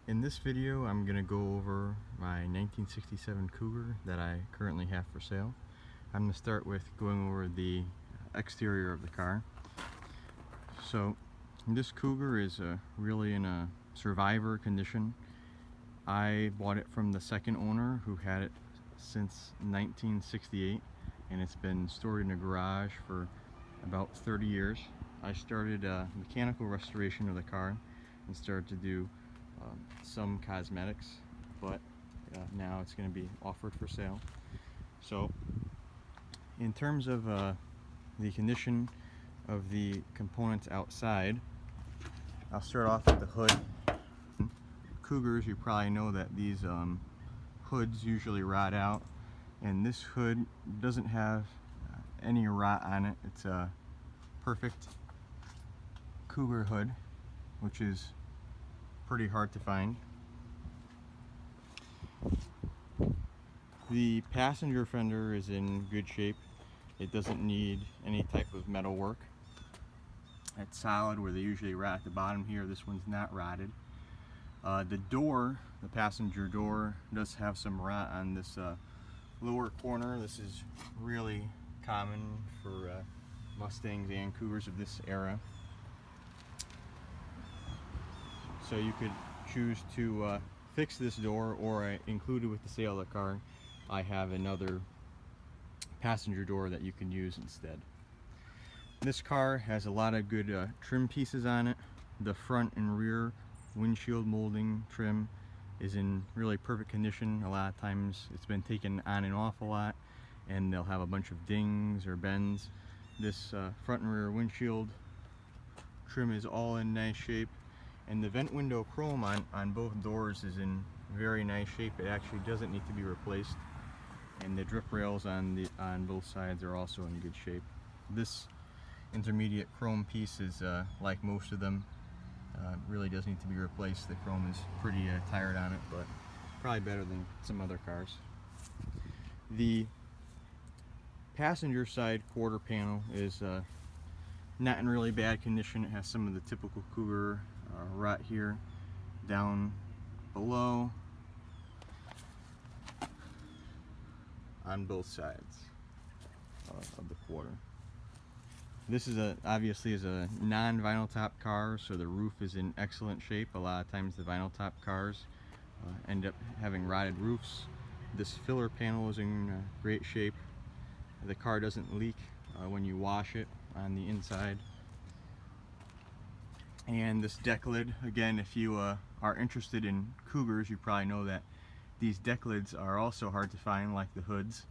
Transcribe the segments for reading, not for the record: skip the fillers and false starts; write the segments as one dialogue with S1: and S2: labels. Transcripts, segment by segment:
S1: In this video, I'm going to go over my 1967 Cougar that I currently have for sale. I'm going to start with going over the exterior of the car. So this Cougar is really in a survivor condition. I bought it from the second owner who had it since 1968, and it's been stored in a garage for about 30 years. I started mechanical restoration of the car and started to do some cosmetics, but now it's going to be offered for sale. So in terms of the condition of the components outside, I'll start off with the hood. Cougars, you probably know that these hoods usually rot out, and this hood doesn't have any rot on it. It's a perfect Cougar hood, which is pretty hard to find. The passenger fender is in good shape. It doesn't need any type of metal work. It's solid where they usually rot at the bottom here. This one's not rotted. The door, the passenger door, does have some rot on this lower corner. This is really common for Mustangs and Cougars of this era. So you could choose to fix this door, or included with the sale of the car, I have another passenger door that you can use instead. This car has a lot of good trim pieces on it. The front and rear windshield molding trim is in really perfect condition. A lot of times it's been taken on and off a lot, and they'll have a bunch of dings or bends. This front and rear windshield trim is all in nice shape. And the vent window chrome on both doors is in very nice shape. It actually doesn't need to be replaced. And the drip rails on both sides are also in good shape. This intermediate chrome piece is like most of them, really does need to be replaced. The chrome is pretty tired on it, but probably better than some other cars. The passenger side quarter panel is not in really bad condition. It has some of the typical Cougar rot here, down below, on both sides of the quarter. This is obviously is a non-vinyl top car, so the roof is in excellent shape. A lot of times the vinyl top cars end up having rotted roofs. This filler panel is in great shape. The car doesn't leak when you wash it on the inside. And this deck lid, again, if you are interested in Cougars, you probably know that these deck lids are also hard to find, like the hoods.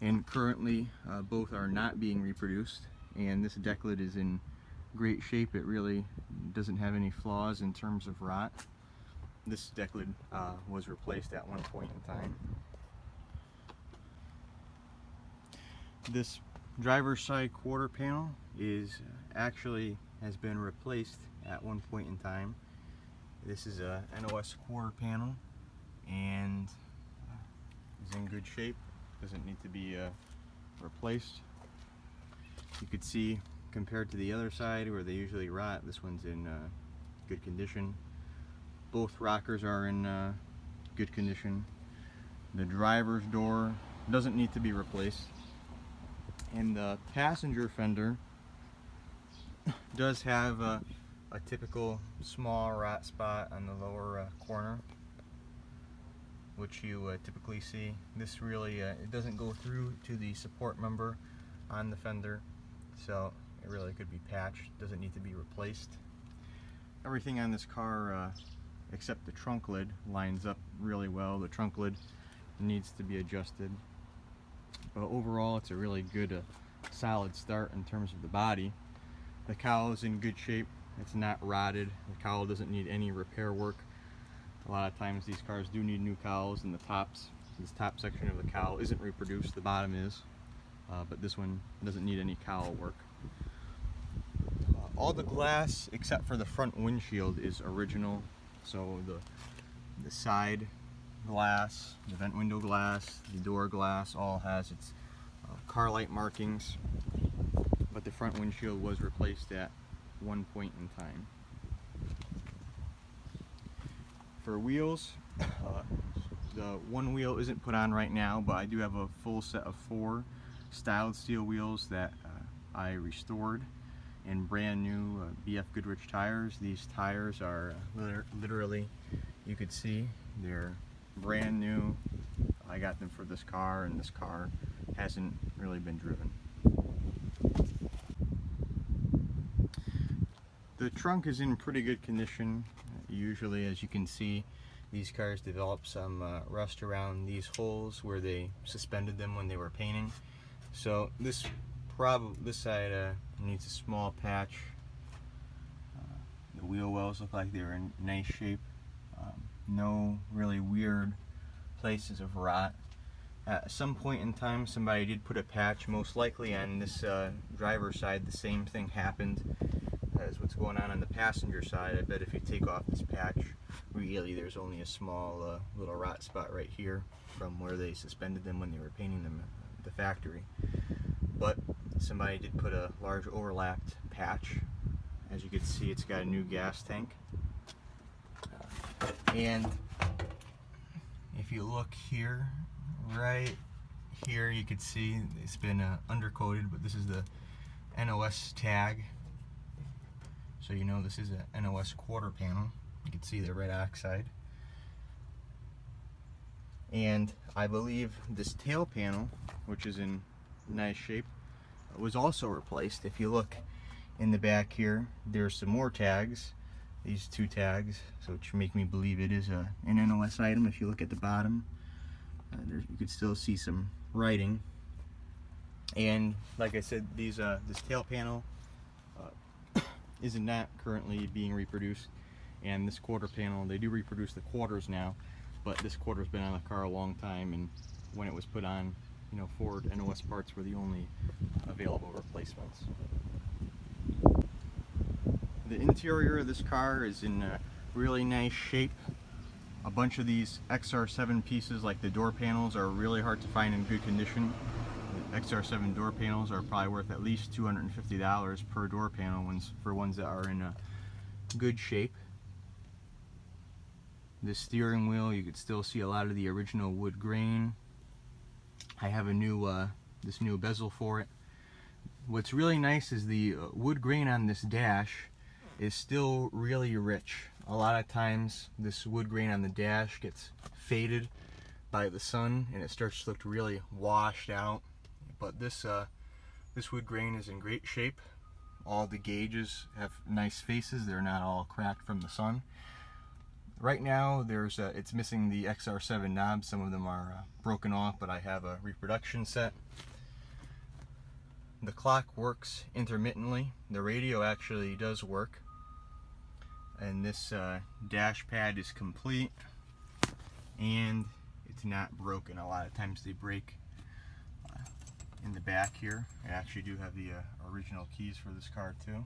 S1: And currently both are not being reproduced, and this deck lid is in great shape. It really doesn't have any flaws in terms of rot. This deck lid was replaced at one point in time. This driver's side quarter panel is actually has been replaced at one point in time. This is a NOS quarter panel and is in good shape. Doesn't need to be replaced. You could see, compared to the other side where they usually rot, this one's in good condition. Both rockers are in good condition. The driver's door doesn't need to be replaced. And the passenger fender does have a typical small rot spot on the lower corner, which you typically see. This really it doesn't go through to the support member on the fender, so it really could be patched. Doesn't need to be replaced. Everything on this car except the trunk lid lines up really well. The trunk lid needs to be adjusted, but overall it's a really good solid start in terms of the body. The cowl is in good shape. It's not rotted. The cowl doesn't need any repair work. A lot of times these cars do need new cowls, and this top section of the cowl isn't reproduced. The bottom is, but this one doesn't need any cowl work. All the glass except for the front windshield is original. So the side glass, the vent window glass, the door glass all has its car light markings, but the front windshield was replaced at one point in time. For wheels, the one wheel isn't put on right now, but I do have a full set of 4 styled steel wheels that I restored in brand new BF Goodrich tires. These tires are literally, you could see, they're brand new. I got them for this car, and this car hasn't really been driven. The trunk is in pretty good condition. Usually, as you can see, these cars develop some rust around these holes where they suspended them when they were painting. So this side needs a small patch. The wheel wells look like they're in nice shape. No really weird places of rot. At some point in time, somebody did put a patch. Most likely on this driver's side, the same thing happened as what's going on the passenger side. I bet if you take off this patch, really there's only a small little rot spot right here from where they suspended them when they were painting them at the factory. But somebody did put a large overlapped patch. As you can see, it's got a new gas tank. And if you look here, right here, you can see it's been undercoated, but this is the NOS tag. So you know this is a NOS quarter panel. You can see the red oxide. And I believe this tail panel, which is in nice shape, was also replaced. If you look in the back here, there's some more tags, these 2 tags, so which make me believe it is an NOS item. If you look at the bottom, you could still see some writing. And like I said, this tail panel is not currently being reproduced, and this quarter panel, they do reproduce the quarters now, but this quarter's been on the car a long time, and when it was put on, you know, Ford NOS parts were the only available replacements. The interior of this car is in really nice shape. A bunch of these XR7 pieces, like the door panels, are really hard to find in good condition. The XR7 door panels are probably worth at least $250 per door panel for ones that are in good shape. The steering wheel, you could still see a lot of the original wood grain. I have a new this new bezel for it. What's really nice is the wood grain on this dash is still really rich. A lot of times this wood grain on the dash gets faded by the sun and it starts to look really washed out. But this wood grain is in great shape. All the gauges have nice faces. They're not all cracked from the sun. Right now it's missing the XR7 knobs. Some of them are broken off, but I have a reproduction set. The clock works intermittently. The radio actually does work. And this dash pad is complete, and it's not broken. A lot of times they break in the back here. I actually do have the original keys for this car too.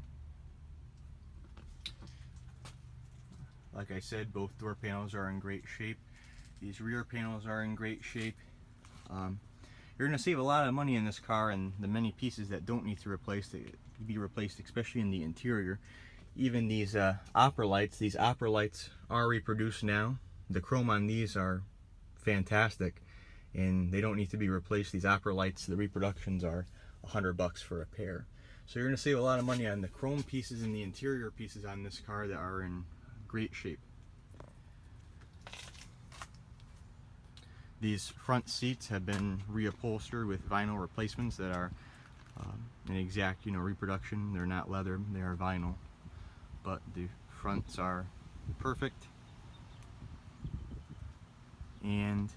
S1: Like I said, both door panels are in great shape. These rear panels are in great shape. You're going to save a lot of money in this car, and the many pieces that don't need to be replaced, especially in the interior. Even these opera lights are reproduced now. The chrome on these are fantastic, and they don't need to be replaced. These opera lights, the reproductions are $100 for a pair. So you're going to save a lot of money on the chrome pieces and the interior pieces on this car that are in great shape. These front seats have been reupholstered with vinyl replacements that are an exact, reproduction. They're not leather, they are vinyl. But the fronts are perfect. And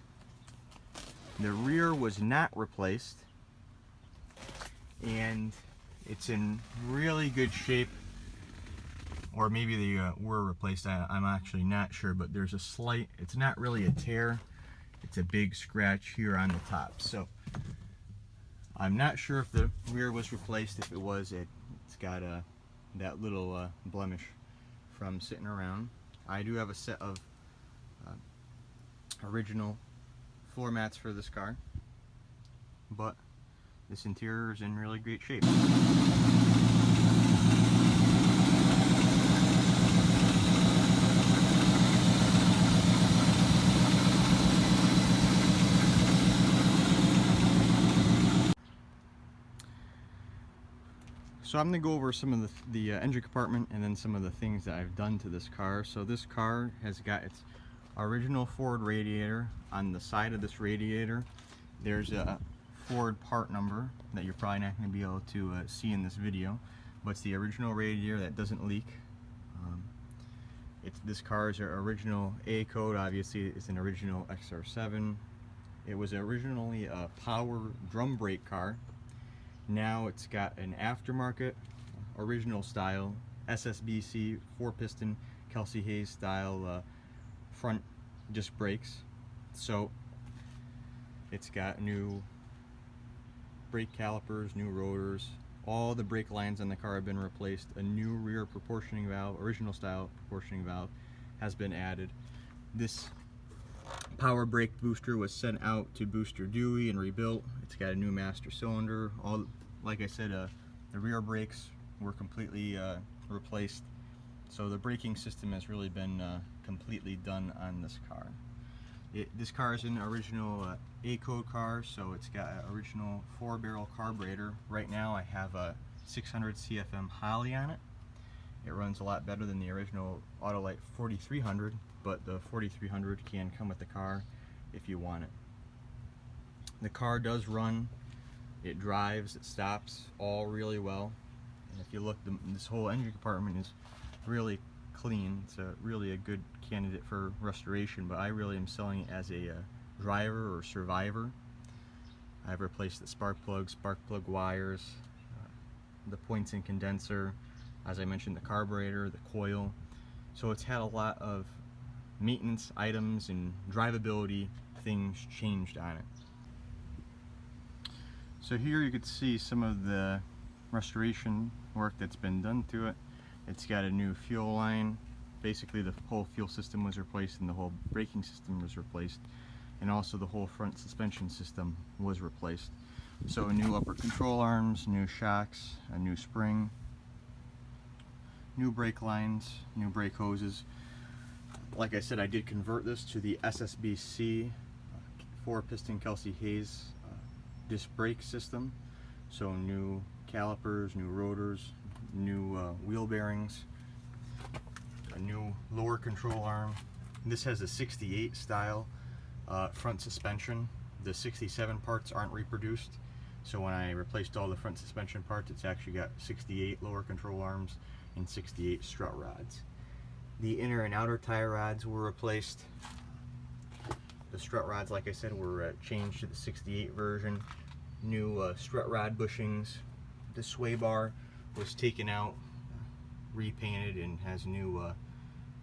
S1: the rear was not replaced, and it's in really good shape. Or maybe they were replaced, I'm actually not sure, but there's a slight, it's not really a tear, it's a big scratch here on the top. So I'm not sure if the rear was replaced. If it was, it's got that little blemish from sitting around. I do have a set of original floor mats for this car, but this interior is in really great shape. So I'm going to go over some of the engine compartment and then some of the things that I've done to this car. So this car has got its original Ford radiator. On the side of this radiator there's a Ford part number that you're probably not going to be able to see in this video, but it's the original radiator that doesn't leak. This car is our original A code. Obviously it's an original XR7. It was originally a power drum brake car. Now it's got an aftermarket original style SSBC 4-piston Kelsey Hayes style front disc brakes. So it's got new brake calipers, new rotors, all the brake lines on the car have been replaced, a new rear proportioning valve, original style proportioning valve has been added. This power brake booster was sent out to Booster Dewey and rebuilt. It's got a new master cylinder. All, like I said, the rear brakes were completely replaced. So the braking system has really been completely done on this car. This car is an original A-code car, so it's got an original 4-barrel carburetor. Right now I have a 600 CFM Holley on it. It runs a lot better than the original Autolite 4300, but the 4300 can come with the car if you want it. The car does run, it drives, it stops, all really well. And if you look, this whole engine compartment is really clean. It's really a good candidate for restoration, but I really am selling it as a driver or survivor. I've replaced the spark plug wires, the points and condenser, as I mentioned, the carburetor, the coil. So it's had a lot of maintenance items and drivability things changed on it. So here you could see some of the restoration work that's been done to it. It's got a new fuel line. Basically the whole fuel system was replaced and the whole braking system was replaced, and also the whole front suspension system was replaced. So new upper control arms, new shocks, a new spring, new brake lines, new brake hoses. Like I said, I did convert this to the SSBC 4-piston Kelsey Hayes disc brake system. So new calipers, new rotors, new wheel bearings, a new lower control arm. This has a 68 style front suspension. The 67 parts aren't reproduced, so when I replaced all the front suspension parts, it's actually got 68 lower control arms and 68 strut rods. The inner and outer tie rods were replaced. The strut rods, like I said, were changed to the 68 version. New strut rod bushings. The sway bar was taken out, repainted, and has new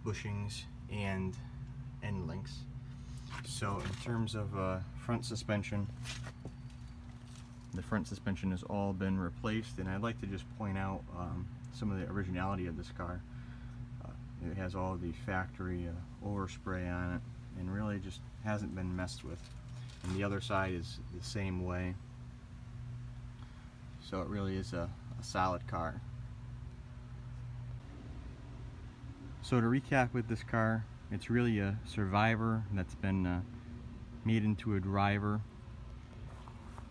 S1: bushings and end links. So in terms of front suspension, the front suspension has all been replaced, and I'd like to just point out some of the originality of this car. It has all the factory overspray on it and really just hasn't been messed with. And the other side is the same way. So it really is a solid car. So to recap with this car, it's really a survivor that's been made into a driver.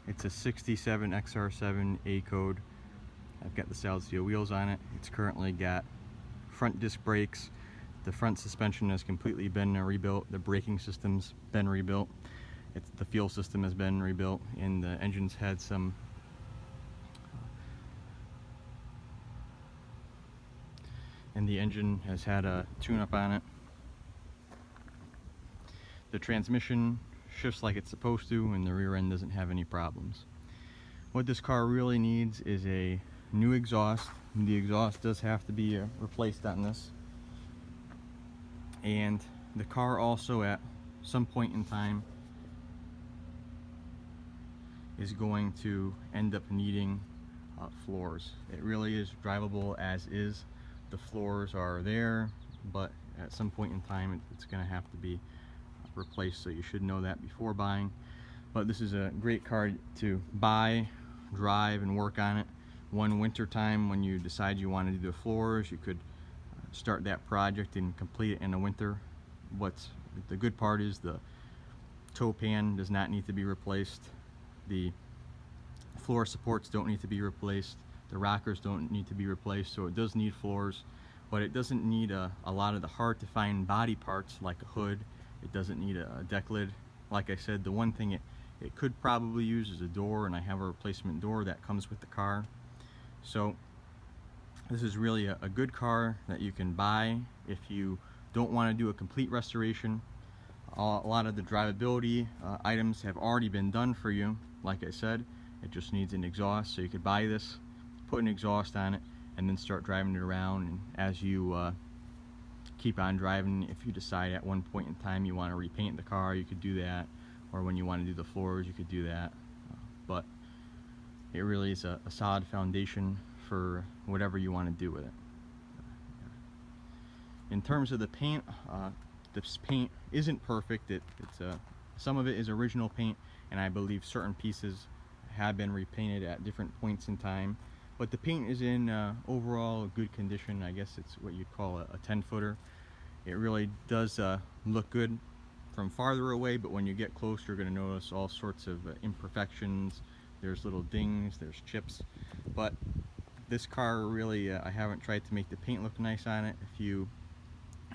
S1: It's a 67 XR7 A code. I've got the solid steel wheels on it. It's currently got front disc brakes. The front suspension has completely been rebuilt. The braking system's been rebuilt. The fuel system has been rebuilt, and the engine's had some the engine has had a tune-up on it. The transmission shifts like it's supposed to, and the rear end doesn't have any problems. What this car really needs is a new exhaust. The exhaust does have to be replaced on this, and the car also at some point in time is going to end up needing floors. It really is drivable as is. The floors are there, but at some point in time it's going to have to be replaced, so you should know that before buying. But this is a great car to buy, drive, and work on it. One winter time when you decide you want to do the floors, you could start that project and complete it in the winter. What's the good part is the toe pan does not need to be replaced. The floor supports don't need to be replaced. The rockers don't need to be replaced, so it does need floors, but it doesn't need a lot of the hard to find body parts like a hood. It doesn't need a deck lid. Like I said, the one thing it could probably use is a door, and I have a replacement door that comes with the car. So this is really a good car that you can buy if you don't want to do a complete restoration. A lot of the drivability items have already been done for you. Like I said, it just needs an exhaust, so you could buy this, put an exhaust on it, and then start driving it around. And as you keep on driving, if you decide at one point in time you want to repaint the car, you could do that, or when you want to do the floors, you could do that. But it really is a solid foundation for whatever you want to do with it. In terms of the paint, this paint isn't perfect. Some of it is original paint, and I believe certain pieces have been repainted at different points in time. But the paint is in overall good condition. I guess it's what you'd call a 10-footer. It really does look good from farther away, but when you get close, you're going to notice all sorts of imperfections. There's little dings, there's chips. But this car really, I haven't tried to make the paint look nice on it. If you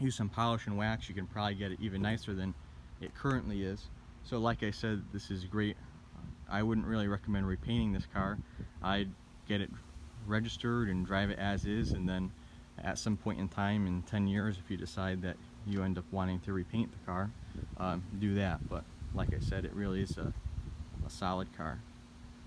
S1: use some polish and wax, you can probably get it even nicer than it currently is. So like I said, this is great. I wouldn't really recommend repainting this car. I'd get it registered and drive it as is, and then at some point in time in 10 years, if you decide that you end up wanting to repaint the car, do that. But like I said, it really is a solid car.